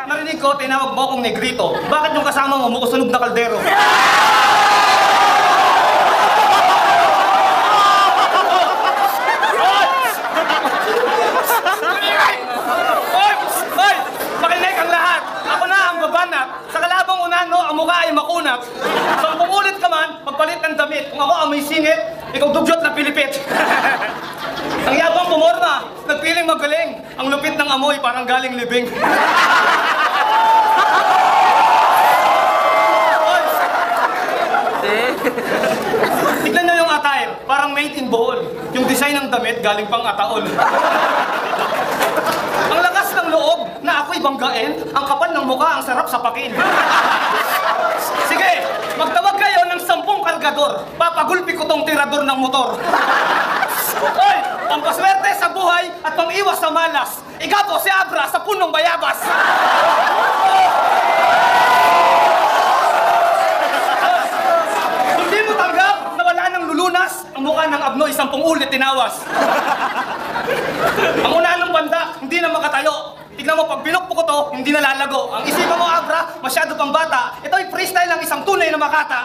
narinig ko, tinawag mo akong negrito. Bakit yung kasama mo mukusunog na kaldero? Hoy! Makinig ang lahat! Ako na ang babanat. Sa kalabang unano, ang mukha ay makunat. So kung ulit ka man, magpalit ng damit. Kung ako amoy singit, ikaw dugyot na pilipit. Ang yabang pumorma, nagpiling magaling. Ang lupit ng amoy, parang galing libing. Tignan nyo yung attire, parang made in Bohol. Yung design ng damit, galing pang Ataol. Ang lakas ng loob na ako'y banggain, ang kapal ng mukha, ang sarap sa pakin. Sige, magtawag kayo ng 10 kargador. Papagulpi ko tong tirador ng motor. Hoy, pampaswerte sa buhay at pang-iwas sa malas. Igapo si Abra sa punong bayabas. Hindi mo tanggap na wala nang lulunas, ang mukha ng Abnoy 10 ulit tinawas. Ang una ng banda, hindi na makatayo. Tignan mo, pag pinukpo ko to, hindi na lalago. Ang isipan mo, Abra, masyado pang bata. Ito'y freestyle ng isang tunay na makata.